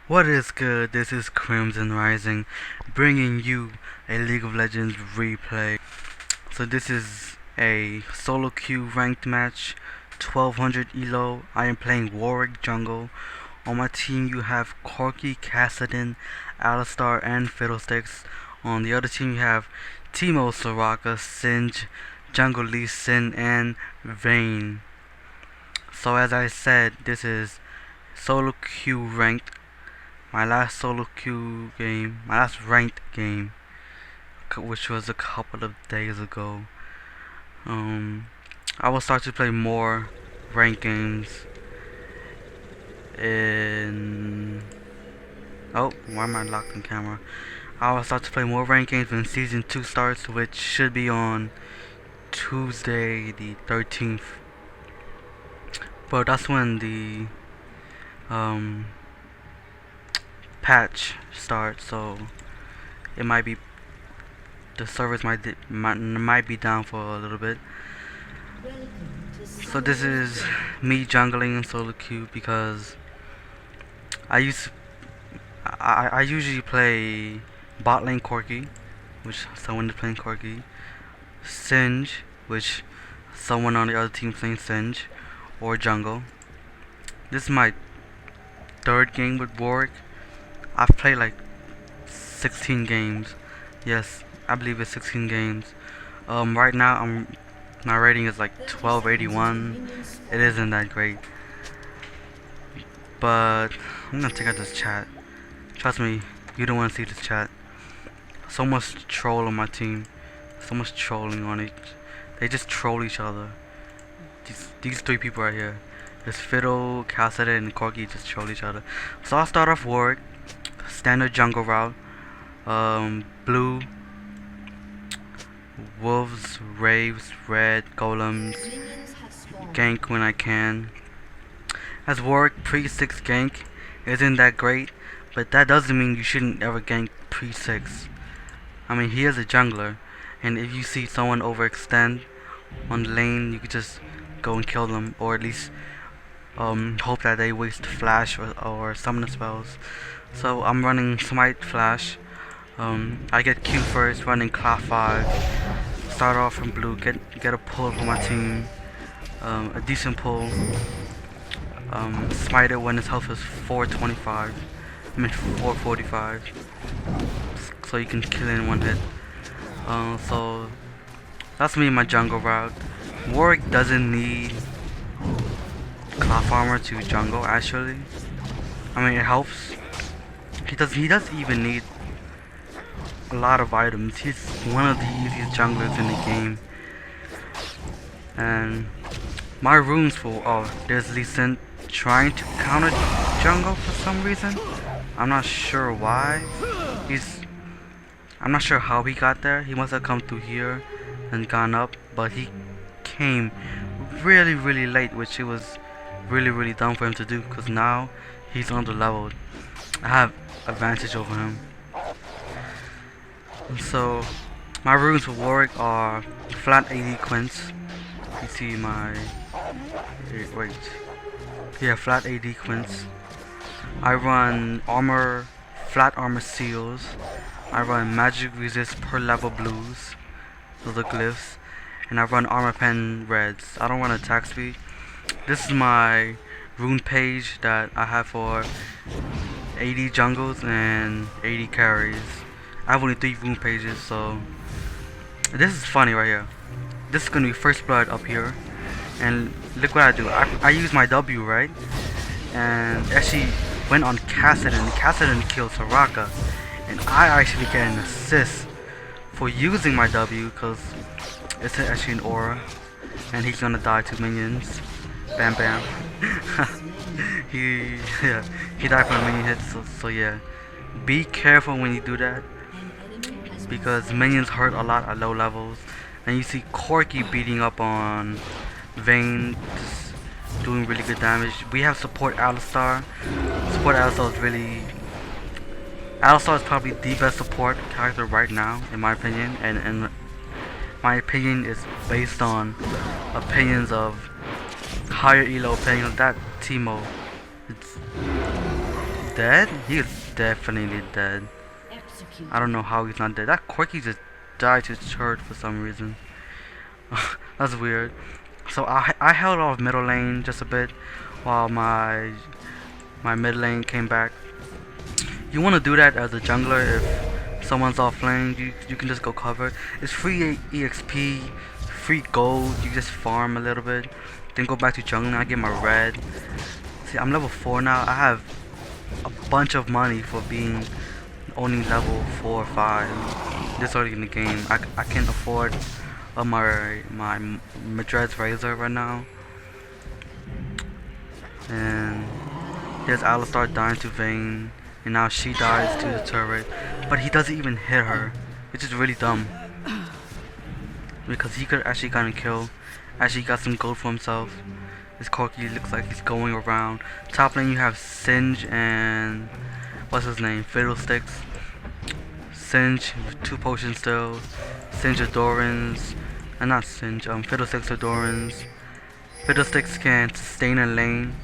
What is good? This is Crimson Rising, bringing you a League of Legends replay. So this is a solo queue ranked match, 1200 elo. I am playing Warwick jungle. On my team you have Corki, Cassidon, Alistar, and Fiddlesticks. On the other team you have Teemo, Soraka, Singe, Jungle Lee Sin, and Vayne. So as I said, this is solo queue ranked. My last solo queue game, my last ranked game, which was a couple of days ago. I will start to play more ranked games in. Oh, why am I locked in camera? I will start to play more ranked games when season 2 starts, which should be on Tuesday the 13th. But that's when the patch starts, so it might be the servers might be down for a little bit. So this is me jungling in solo queue because I usually play bot lane Corki, which someone is playing Corki, Singe, which someone on the other team playing Singe, or jungle. This is my third game with Warwick. I've played like 16 games. Yes, I believe it's 16 games. Right now my rating is like 1281. It isn't that great, but I'm gonna check out this chat. Trust me, you don't want to see this chat. So much troll on my team. So much trolling on it. They just troll each other. These three people right here. This Fiddle, Cassidon, and Corki just troll each other. So I'll start off Warwick. Standard jungle route. Blue, wolves, raves, red, golems, gank when I can. As Warwick, pre-6 gank isn't that great, but that doesn't mean you shouldn't ever gank pre-6. I mean, he is a jungler, and if you see someone overextend on the lane, you could just go and kill them, or at least hope that they waste flash or summon spells. So I'm running Smite Flash. I get Q first, running Claw 5. Start off from blue, get a pull for my team. A decent pull. Smite it when his health is 425. I mean 445. So you can kill it in one hit. So that's me in my jungle route. Warwick doesn't need Cloth Armor to jungle actually. I mean it helps. He doesn't even need a lot of items. He's one of the easiest junglers in the game. And my runes there's Lee Sin trying to counter jungle for some reason. I'm not sure why. I'm not sure how he got there. He must have come through here and gone up, but he came really late, which it was really dumb for him to do, because now he's under leveled. I have advantage over him. And so my runes for Warwick are flat AD Quints. You see my flat AD Quints. I run flat armor seals. I run magic resist per level blues. Those are glyphs. And I run armor pen reds. I don't run attack speed. This is my rune page that I have for 80 jungles and 80 carries. I have only 3 rune pages, so this is funny right here. This is gonna be first blood up here, and look what I do. I use my W, right, and actually went on Cassidon. Cassidon killed Soraka, and I actually get an assist for using my W because it's actually an aura, and he's gonna die to minions. Bam bam. he died from a minion hit, so yeah. Be careful when you do that, because minions hurt a lot at low levels. And you see Corki beating up on Vayne, just doing really good damage. We have support Alistar. Alistar is probably the best support character right now, in my opinion, and my opinion is based on opinions of higher elo opinions. That Teemo, dead? He is definitely dead. I don't know how he's not dead. That Quirky just died to turret for some reason. That's weird. So I held off middle lane just a bit while my mid lane came back. You want to do that as a jungler if someone's off lane. You can just go cover. It's free EXP, free gold. You just farm a little bit, then go back to jungling. I get my red. See, I'm level 4 now. I have a bunch of money for being only level 4 or 5 this early in the game. I can't afford my Madred's Razor right now. And here's Alistar dying to Vayne, and now she dies to the turret, but he doesn't even hit her, which is really dumb because he could actually gotten a kill. Actually got some gold for himself. This Corky looks like he's going around. Top lane you have Singe and what's his name? Fiddlesticks. Singe with 2 potions still. Singe Adorans. And not Singe, Fiddlesticks Adorans. Fiddlesticks can sustain a lane.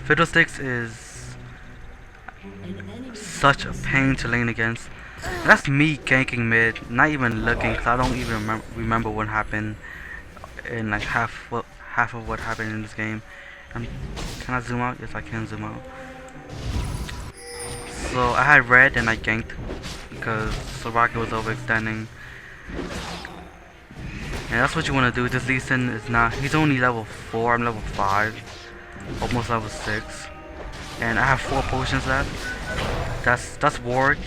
Fiddlesticks is such a pain to lane against. And that's me ganking mid, not even looking, cause I don't even remember what happened in like half of what happened in this game. Can I zoom out? Yes, I can zoom out. So I had red and I ganked because Soraka was overextending. And that's what you want to do. This Lee Sin is not. He's only level 4. I'm level 5, almost level 6, and I have 4 potions left. That's Warwick.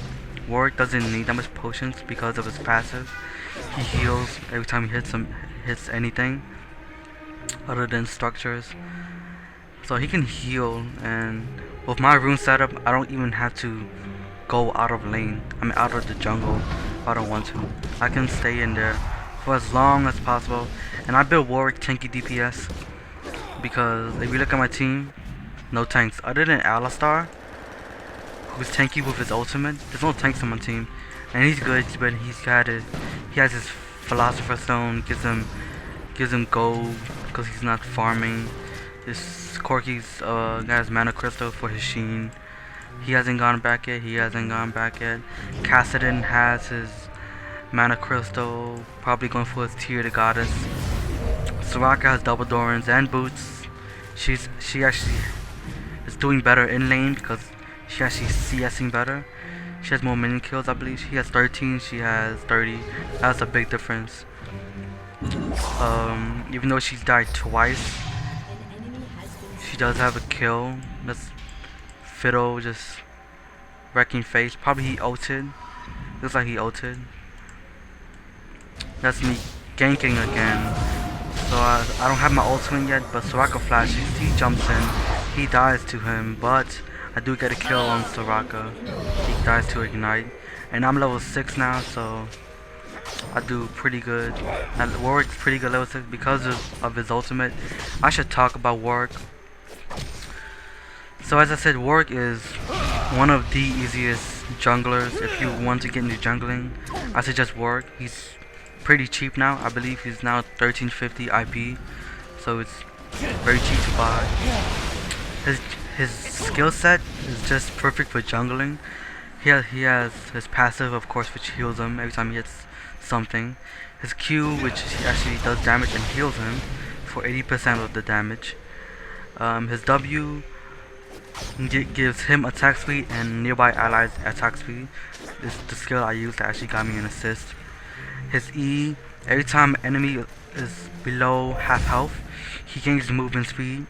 Warwick doesn't need that much potions because of his passive. He heals every time he hits anything other than structures. So he can heal, and with my rune setup, I don't even have to go out of lane. I mean out of the jungle if I don't want to. I can stay in there for as long as possible. And I built Warwick tanky DPS because if you look at my team, no tanks other than Alistar, who's tanky with his ultimate. There's no tanks on my team, and he's good, but he has his Philosopher's Stone, gives him gold because he's not farming. This Corky's got his Mana Crystal for his Sheen. He hasn't gone back yet. Kassadin has his Mana Crystal, probably going for his Tear the Goddess. Soraka has double Dorans and boots. She actually is doing better in lane because she actually CSing better. She has more minion kills, I believe. She has 13, she has 30. That's a big difference. Even though she's died twice, she does have a kill. That's Fiddle just wrecking face. Probably he ulted. Looks like he ulted. That's me ganking again. So I don't have my ultimate yet, but Soraka flashes. He jumps in. He dies to him, but I do get a kill on Soraka. He dies to Ignite. And I'm level 6 now, so I do pretty good. And Warwick's pretty good level 6 because of his ultimate. I should talk about Warwick. So as I said, Warwick is one of the easiest junglers. If you want to get into jungling, I suggest Warwick. He's pretty cheap now. I believe he's now 1350 IP, so it's very cheap to buy. His skill set is just perfect for jungling. He has his passive, of course, which heals him every time he hits something. His Q, which actually does damage and heals him for 80% of the damage. His W gives him attack speed and nearby allies attack speed. This is the skill I used that actually got me an assist. His E, every time enemy is below half health, he gains movement speed.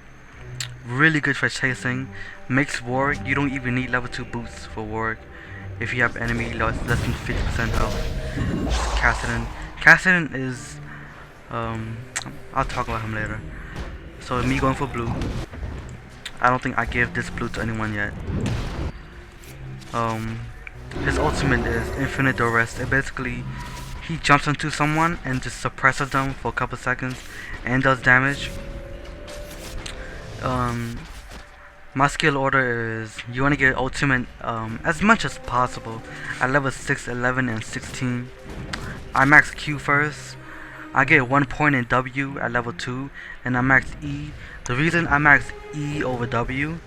Really good for chasing. Makes Warwick, you don't even need level 2 boots for Warwick if you have enemy less than 50% health. Kassadin is I'll talk about him later. So me going for blue. I don't think I gave this blue to anyone yet. His ultimate is Infinite Duress. It basically, he jumps onto someone and just suppresses them for a couple seconds and does damage. My skill order is you want to get ultimate as much as possible at level 6, 11, and 16. I max Q first. I get 1 point in W at level 2, and I max E. The reason I max E over W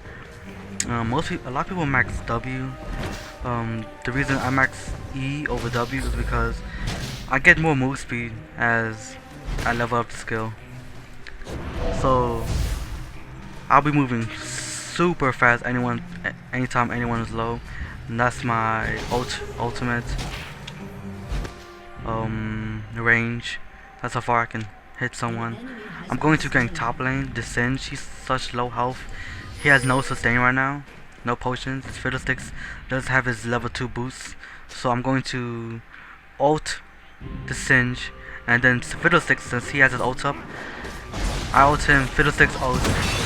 A lot of people max W. The reason I max E over W is because I get more move speed as I level up the skill. So I'll be moving super fast anytime anyone is low. And that's my ultimate range. That's how far I can hit someone. I'm going to gank top lane. The Singe, he's such low health. He has no sustain right now, no potions. His Fiddlesticks does have his level 2 boost, so I'm going to ult the Singe, and then Fiddlesticks, since he has his ult up, I ult him. Fiddlesticks ult.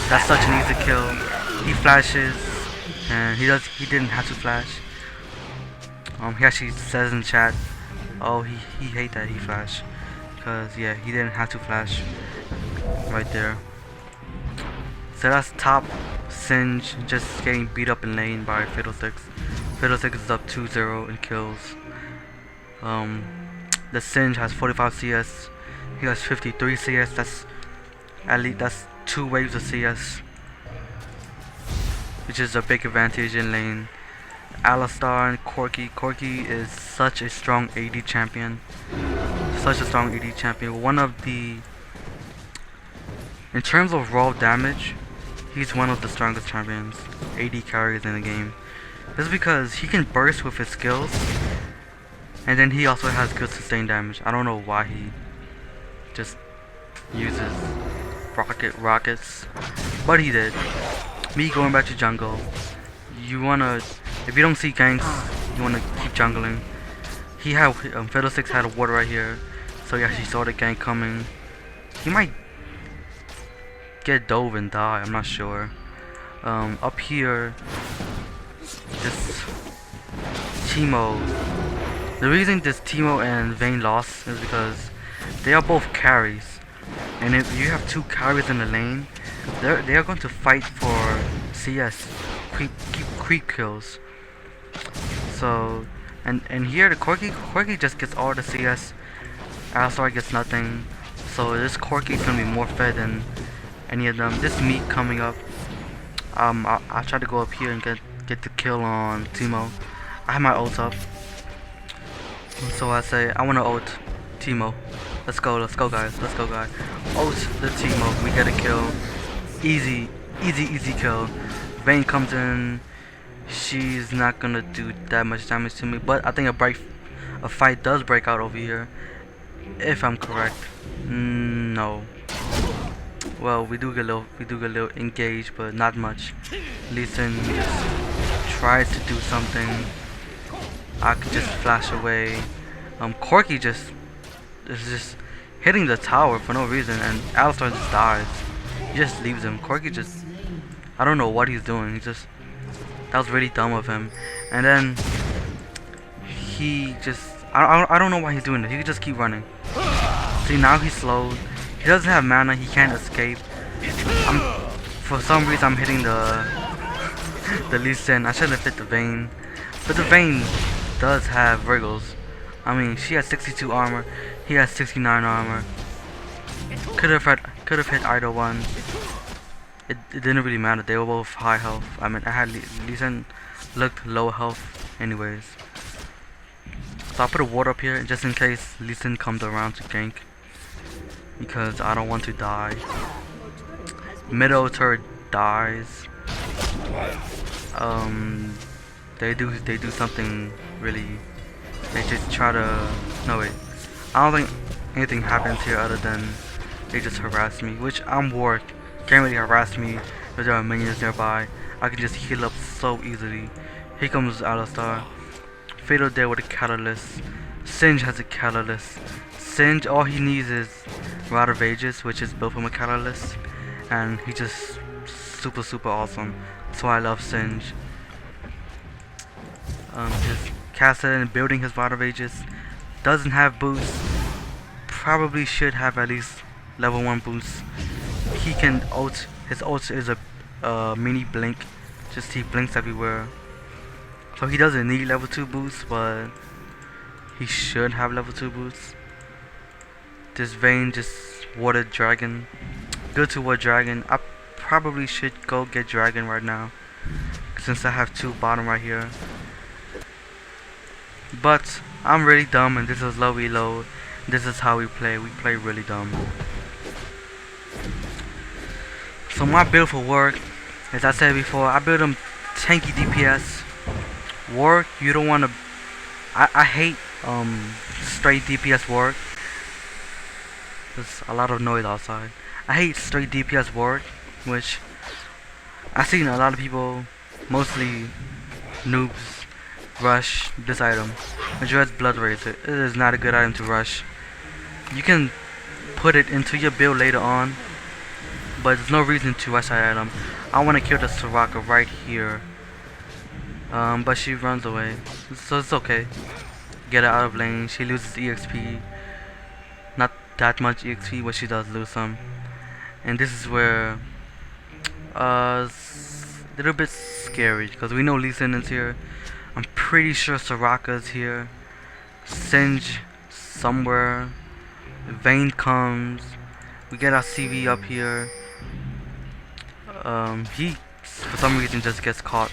That's such an easy kill. He flashes, and he didn't have to flash. He actually says in chat, oh, he hate that he flashed, cause yeah, he didn't have to flash right there. So that's top Singe just getting beat up in lane by Fiddlesticks. Fiddlesticks is up 2-0 in kills. The Singe has 45 CS. He has 53 CS. That's at least 2 waves of CS, which is a big advantage in lane. Alistar and Corki. Corki is such a strong AD champion. One of the, in terms of raw damage, he's one of the strongest champions, AD carries in the game. This is because he can burst with his skills, and then he also has good sustain damage. I don't know why he just uses rockets, but he did. Me going back to jungle, if you don't see ganks, you wanna keep jungling. He had Fiddlesticks had a ward right here, so he actually saw the gank coming. He might get dove and die, I'm not sure. Up here, this Teemo. The reason this Teemo and Vayne lost is because they are both carries, and if you have 2 carries in the lane, they are going to fight for CS, creep kills. So, and here the Corki just gets all the CS. Alistar gets nothing. So this Corki is gonna be more fed than any of them. This meat coming up. I'll try to go up here and get the kill on Teemo. I have my ult up, so I say I wanna ult Teemo. Let's go guys. Ult the Teemo. We get a kill. Easy kill. Vayne comes in. She's not gonna do that much damage to me, but I think a fight does break out over here, if I'm correct. No. Well, we do get a little engaged, but not much. Lee Sin just tried to do something. I could just flash away. Corki is just hitting the tower for no reason, and Alistar just dies. He just leaves him. Corki just, I don't know what he's doing. That was really dumb of him. And then he just, I don't know why he's doing this. He could just keep running. See, now he's slowed. He doesn't have mana. He can't escape. For some reason I'm hitting the Lee Sin. I shouldn't have hit the Vayne, but the Vayne does have wriggles. I mean, she has 62 armor. He has 69 armor. Could have hit either one. It didn't really matter. They were both high health. I mean, I had Lee Sin looked low health anyways. So I put a ward up here just in case Lee Sin comes around to gank, because I don't want to die. Middle turret dies. They do something really. They just try to. No wait. I don't think anything happens here other than they just harass me, which I'm Warwick. Can't really harass me if there are minions nearby. I can just heal up so easily. Here comes Alistar. Fatal there with a catalyst. Singe has a catalyst. Singe, all he needs is Rod of Ages, which is built from a catalyst, and he's just super awesome. That's why I love Singe. Just casting and building his Rod of Ages. Doesn't have boost. Probably should have at least level 1 boost. He can ult. His ult is a mini blink. Just he blinks everywhere. So he doesn't need level 2 boost, but he should have level 2 boost. This Vayne just warded dragon. Good to ward dragon. I probably should go get dragon right now, since I have 2 bottom right here. But I'm really dumb, and this is low reload. This is how we play. We play really dumb. So my build for Warwick, as I said before, I build him tanky DPS. Warwick, you don't want to. I hate straight DPS Warwick. There's a lot of noise outside. I hate straight DPS Warwick, which I've seen a lot of people, mostly noobs, rush this item. Address Blood Razor. It is not a good item to rush. You can put it into your build later on, but there's no reason to rush that item. I want to kill the Soraka right here. But she runs away, so it's okay. Get her out of lane. She loses EXP. Not that much EXP, but she does lose some. And this is where it's a little bit scary, because we know Lee Sin is here. I'm pretty sure Soraka's here. Singe somewhere. Vayne comes. We get our CV up here. He for some reason just gets caught.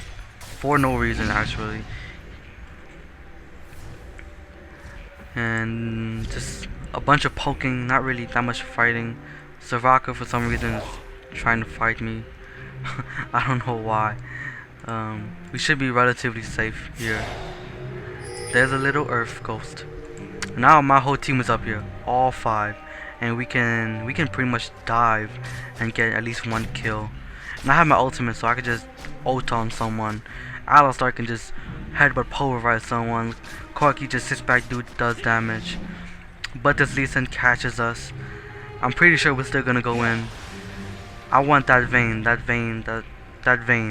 For no reason, actually. And just a bunch of poking, not really that much fighting. Soraka for some reason is trying to fight me. I don't know why. We should be relatively safe here. There's a little earth ghost. Now my whole team is up here, all 5, and we can pretty much dive and get at least 1 kill. And I have my ultimate, so I can just ult on someone. Alistar can just headbutt pulverize someone. Corki just sits back, does damage. But this Lee Sin catches us. I'm pretty sure we're still gonna go in. I want that Vayne, that Vayne.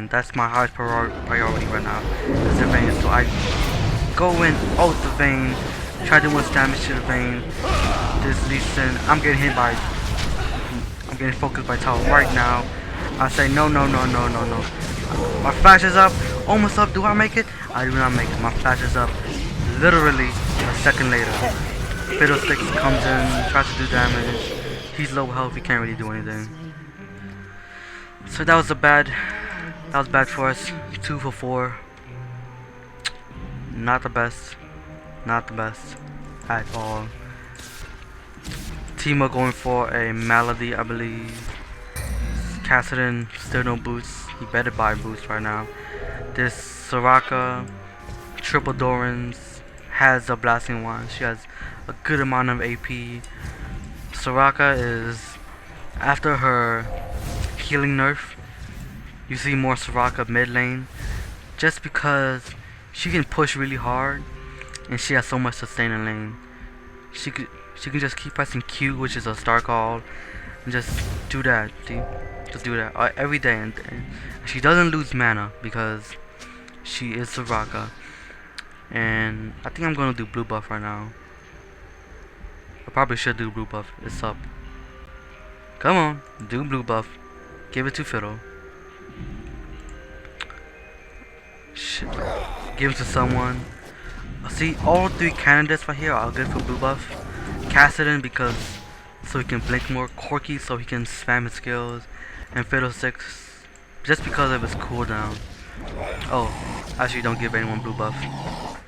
That's my highest priority right now. Is the Vayne, so I go in, ult the Vayne, try to do much damage to the Vayne. This Lee Sin, I'm getting focused by tower right now. I say no. My flash is up, almost up. Do I make it? I do not make it. My flash is up literally a second later. Fiddlesticks comes in, tries to do damage. He's low health, he can't really do anything. So that was bad for us. 2 for 4. Not the best at all. Timo going for a Malady, I believe. Kassadin still no boots. He better buy boots right now. This Soraka, triple Dorans, has a blasting wand. She has a good amount of AP. Soraka is, after her healing nerf, you see more Soraka mid lane, just because she can push really hard and she has so much sustain in lane. She can just keep pressing Q, which is a star call, and just do that. Just do that every day, and she doesn't lose mana because she is Soraka. And I think I'm gonna do blue buff right now. I probably should do blue buff. It's up. Come on, do blue buff. Give it to Fiddle. Shit. Give it to someone. See, all 3 candidates right here are good for blue buff. Kassadin because so he can blink more. Corki so he can spam his skills. And Fiddlesticks just because of his cooldown. Oh, actually don't give anyone blue buff.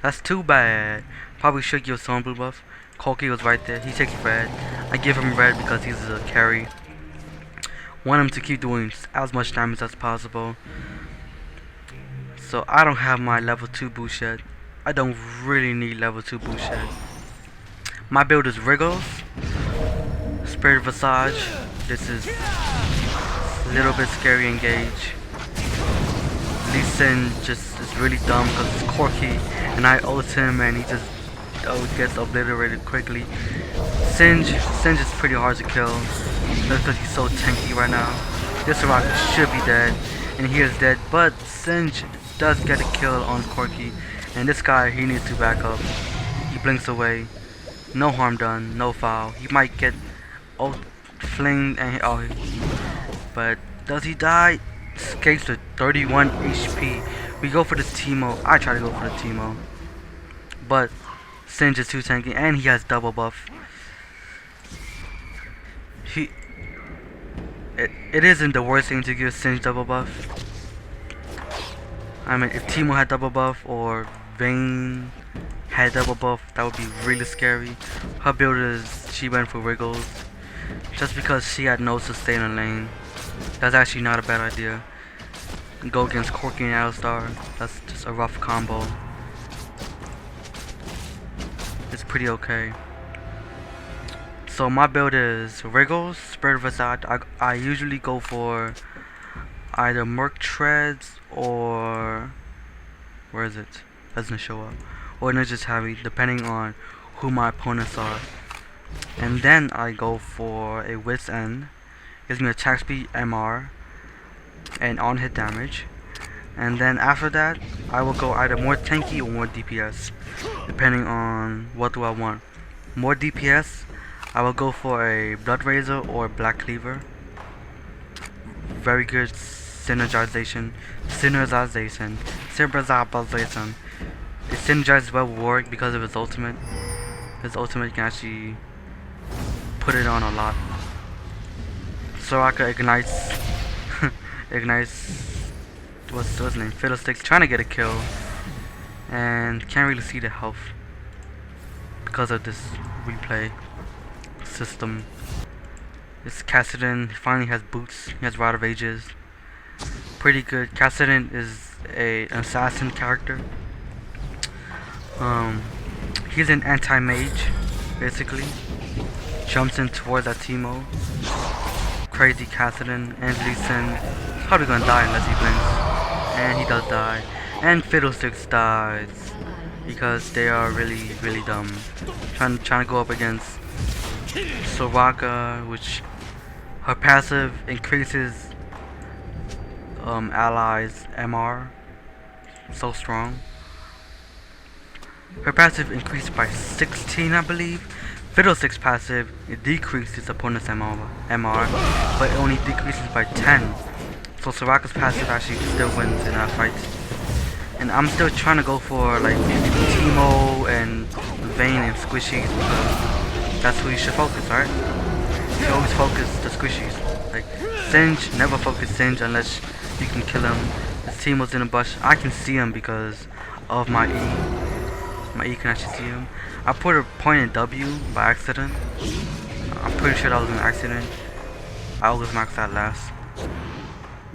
That's too bad. Probably should give someone blue buff. Corki was right there. He takes red. I give him red because he's a carry. Want him to keep doing as much damage as possible. So I don't have my level 2 boost yet. I don't really need level 2 boost yet. My build is Wriggles, Spirit Visage. This is a little bit scary engage. Lee Sin just is really dumb because it's Corki, and I ult him and he just gets obliterated quickly. Singe is pretty hard to kill because he's so tanky right now. This rock should be dead, and he is dead, but Singe does get a kill on Corki, and this guy, he needs to back up. He blinks away. No harm done, no foul. He might get ult flinged and but does he die? Escapes with 31 HP. We go for the Timo. I try to go for the Timo, but Singe is too tanky, and he has double buff. It isn't the worst thing to give Singe double buff. I mean, if Teemo had double buff or Vayne had double buff, that would be really scary. Her build is she went for Wriggles just because she had no sustain in lane. That's actually not a bad idea. Go against Corki and Alistar. That's just a rough combo. It's pretty okay. So my build is Wriggles, Spirit of Facade. I usually go for either Merc Treads or where is it? Doesn't show up. Or Ninja's Heavy, depending on who my opponents are. And then I go for a Wit's End. Gives me attack speed, MR, and on hit damage. And then after that, I will go either more tanky or more DPS, depending on what do I want. More DPS, I will go for a Blood Razor or Black Cleaver. Very good synergization. It synergizes well with Warwick because of his ultimate. His ultimate can actually put it on a lot. Soraka ignites what's his name? Fiddlesticks, trying to get a kill and can't really see the health because of this replay system. This Kassadin finally has boots, he has Rod of Ages. Pretty good. Kassadin is an assassin character. He's an anti-mage, basically. Jumps in towards that Teemo. Crazy Kassadin and Lee Sin. Probably gonna die unless he blinks. And he does die. And Fiddlesticks dies because they are really, really dumb. Trying to go up against Soraka, which her passive increases allies MR. So strong. Her passive increased by 16, I believe. Fiddlesticks passive, it decreases opponent's MR, but it only decreases by 10. So Soraka's passive actually still wins in that fight. And I'm still trying to go for like Teemo and Vayne and Squishies because that's who you should focus, right? You should always focus the Squishies. Like Singe, never focus Singe unless you can kill him. If Teemo's in a bush, I can see him because of my E. My E can actually see him. I put a point in W by accident. I'm pretty sure that was an accident. I always max that last.